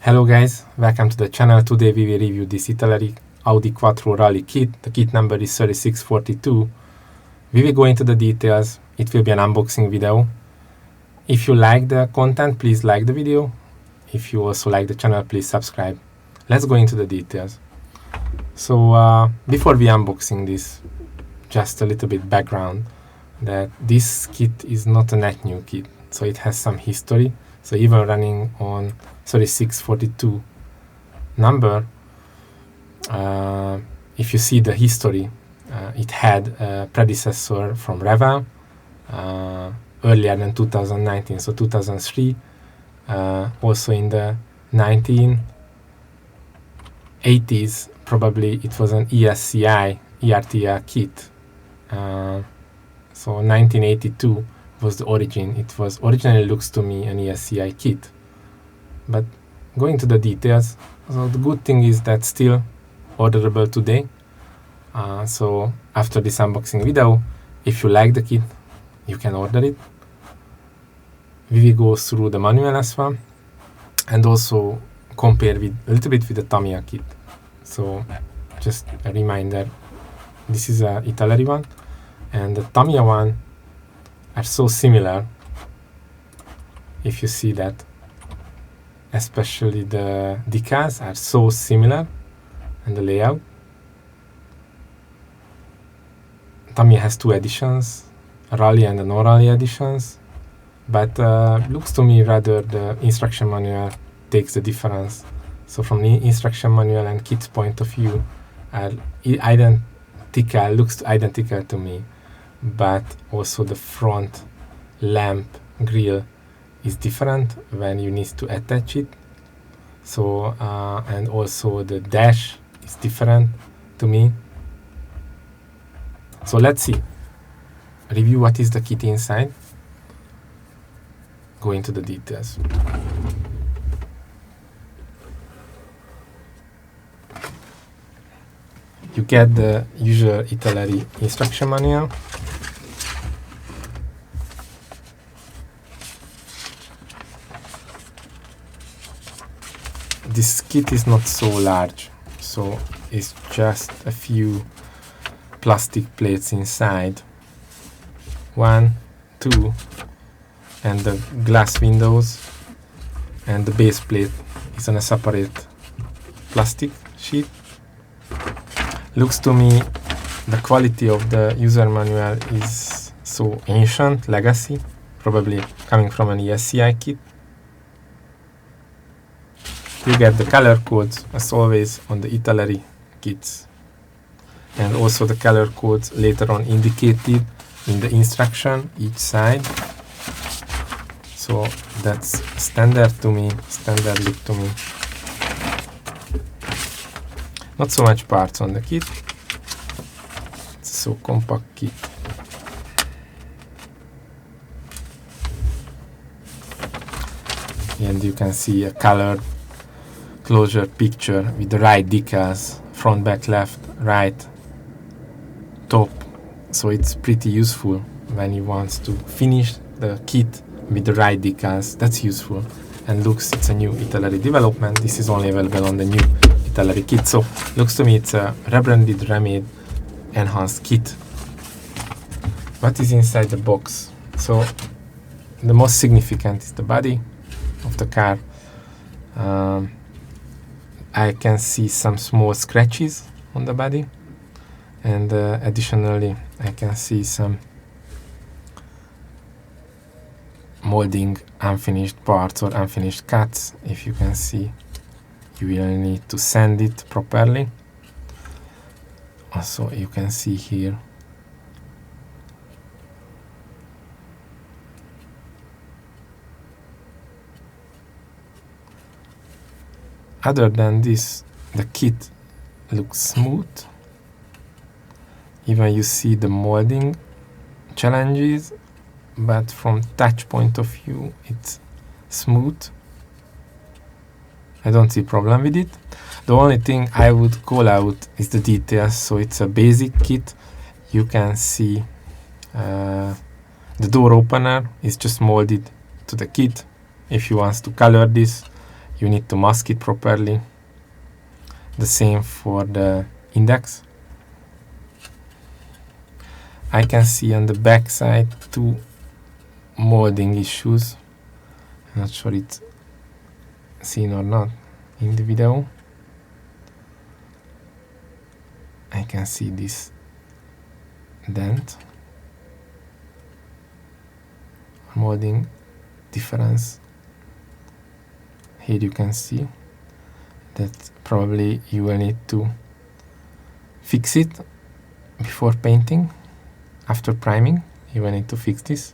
Hello guys, welcome to the channel. Today we will review this Italeri Audi Quattro Rally kit. The kit number is 3642. We will go into the details. It will be an unboxing video. If you like the content, please like the video. If you also like the channel, please subscribe. Let's go into the details. So before we unboxing this, just a little bit background that this kit is not a net new kit. So it has some history. So even running on 3642 number, if you see the history, it had a predecessor from Revel earlier than 2019, so 2003. Also in the 1980s, probably it was an ESCI ERTL kit. So 1982 was the origin. It was originally, looks to me, an ESCI kit. But going to the details, so the good thing is that still orderable today. So after this unboxing video, if you like the kit, you can order it. We will go through the manual as well, and also compare with a little bit with the Tamiya kit. So just a reminder, this is a Italeri one, and the Tamiya one are so similar. If you see that, especially the decals are so similar, and the layout. Tamiya has two editions, a rally and a non-rally editions, but looks to me rather the instruction manual takes the difference. So from the instruction manual and kit's point of view, looks identical to me, but also the front lamp grille is different when you need to attach it. So and also the dash is different to me. So let's see, review what is the kit inside, go into the details. You get the usual Italeri instruction manual. This kit is not so large, so it's just a few plastic plates inside. 1, 2, and the glass windows, and the base plate is on a separate plastic sheet. Looks to me the quality of the user manual is so ancient, legacy, probably coming from an ESCI kit. You get the color codes as always on the Italeri kits, and also the color codes later on indicated in the instruction each side. So that's standard to me, standard look to me. Not so much parts on the kit. It's so compact kit. And you can see a colored closure picture with the right decals, front, back, left, right, top. So it's pretty useful when you want to finish the kit with the right decals. That's useful. And looks, it's a new Italeri development. This is only available on the new Italeri kit. So looks to me it's a rebranded, remade, enhanced kit. What is inside the box? So the most significant is the body of the car. I can see some small scratches on the body, and additionally I can see some molding unfinished parts or unfinished cuts. If you can see, you will need to sand it properly. Also you can see here other than this, the kit looks smooth. Even you see the molding challenges, but from touch point of view it's smooth. I don't see problem with it. The only thing I would call out is the details. So it's a basic kit. You can see the door opener is just molded to the kit. If you want to color this, you need to mask it properly. The same for the index. I can see on the back side 2 molding issues. I'm not sure it's seen or not in the video. I can see this dent, molding difference. Here you can see that probably you will need to fix it before painting. After priming, you will need to fix this.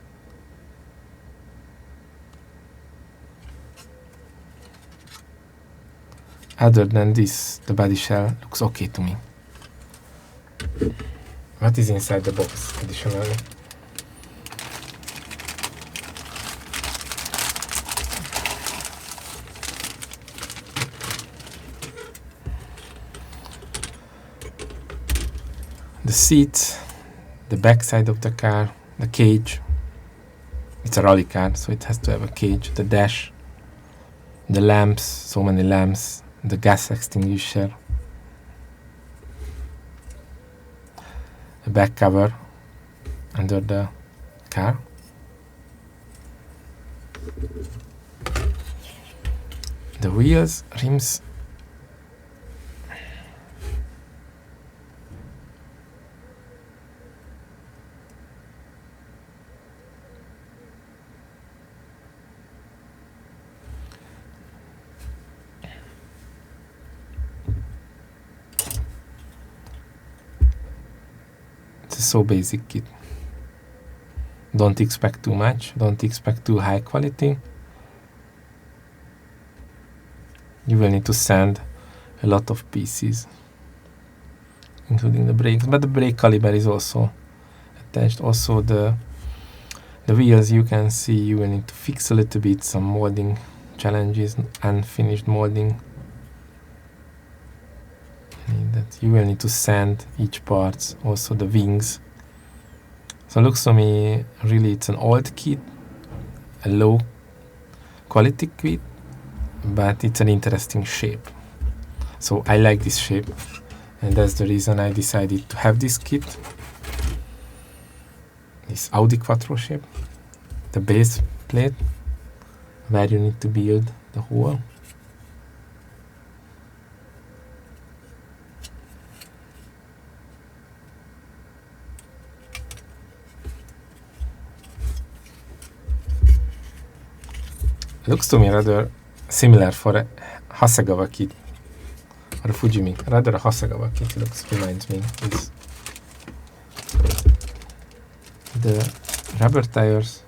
Other than this, the body shell looks okay to me. What is inside the box additionally? The seat, the back side of the car, the cage. It's a rally car, so it has to have a cage. The dash, the lamps, so many lamps, the gas extinguisher, the back cover under the car, the wheels, rims. So basic kit. Don't expect too much, don't expect too high quality. You will need to sand a lot of pieces, including the brakes, but the brake caliper is also attached. Also the wheels, you can see you will need to fix a little bit, some molding challenges, unfinished molding. That you will need to sand each part, also the wings. So it looks to me really it's an old kit, a low quality kit, but it's an interesting shape. So I like this shape, and that's the reason I decided to have this kit. This Audi Quattro shape, the base plate, where you need to build the whole. Looks to me rather similar for a Hasegawa kit or a Fujimi. Rather a Hasegawa kit reminds me. Is the rubber tires.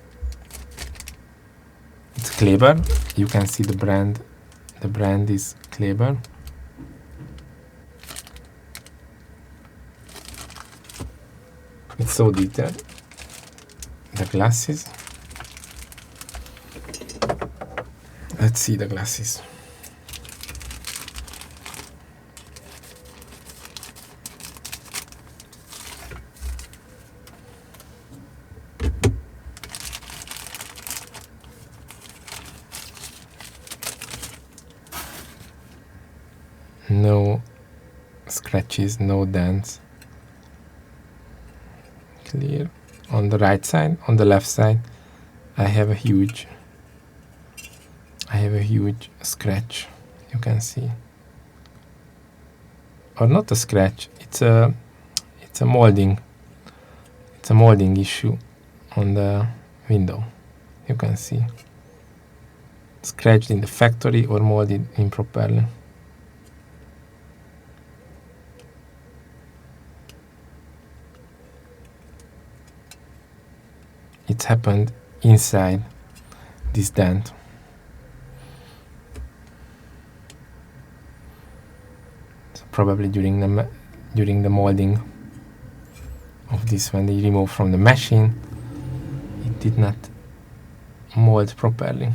It's Kleber. You can see the brand. The brand is Kleber. It's so detailed. The glasses. Let's see the glasses. No scratches, no dents. Clear. On the right side, on the left side, I have a huge scratch, you can see, or not a scratch, it's a molding issue on the window. You can see scratched in the factory or molded improperly. It happened inside this dent. Probably during the molding of this, when they removed from the machine, it did not mold properly.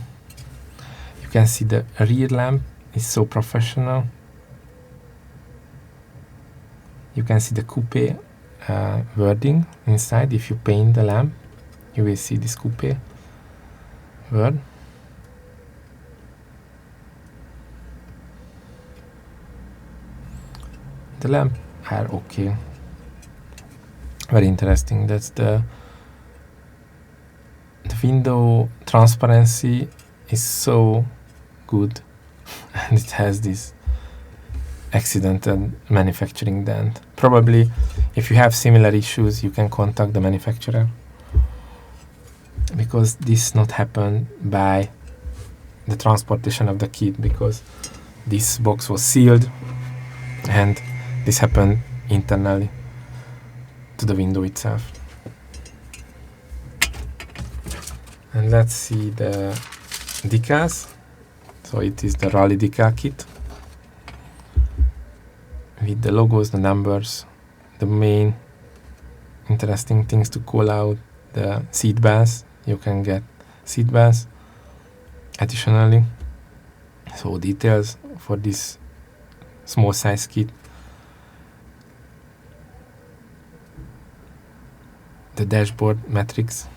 You can see the rear lamp is so professional. You can see the coupe wording inside. If you paint the lamp, you will see this coupe word. The lamp are okay. Very interesting. That's the window transparency is so good, and it has this accidental manufacturing dent. Probably if you have similar issues, you can contact the manufacturer, because this not happened by the transportation of the kit, because this box was sealed and this happened internally to the window itself. And let's see the decals. So it is the Rally decal kit with the logos, the numbers. The main interesting things to call out: the seat belts. You can get seat belts additionally. So details for this small size kit. The dashboard matrix.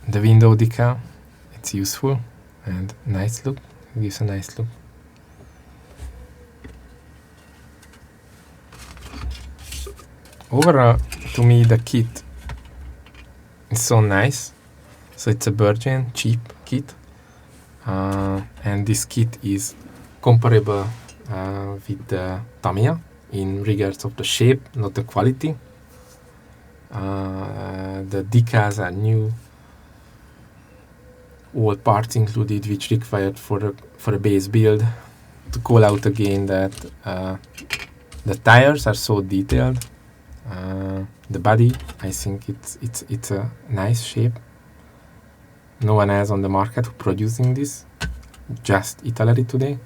The window decal, it's useful and nice look, it gives a nice look. Overall, to me the kit is so nice. So it's a Virgin cheap kit, and this kit is comparable with the Tamiya in regards of the shape, not the quality. The decals are new, all parts included which required for a base build. To call out again that the tires are so detailed. The body, I think it's a nice shape. No one else on the market producing this, just Italeri today.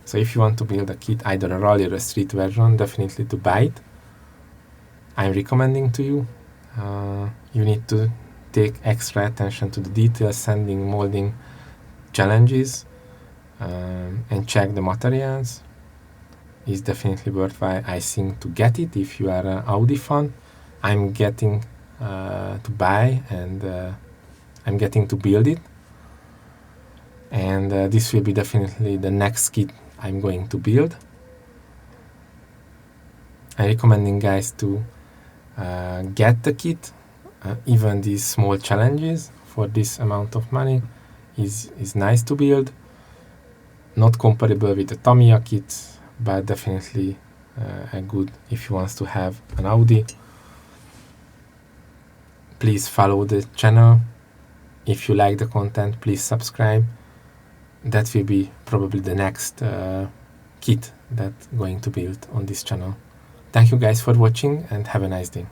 So if you want to build a kit, either a rally or a street version, definitely to buy it. I'm recommending to you. You need to take extra attention to the details, sanding, molding challenges, and check the materials. It's definitely worthwhile, I think, to get it if you are an Audi fan. I'm getting to buy, and I'm getting to build it. And this will be definitely the next kit I'm going to build. I'm recommending guys to get the kit. Even these small challenges for this amount of money is nice to build. Not comparable with the Tamiya kits, but definitely a good if you want to have an Audi. Please follow the channel. If you like the content, please subscribe. That will be probably the next kit that I'm going to build on this channel. Thank you guys for watching, and have a nice day.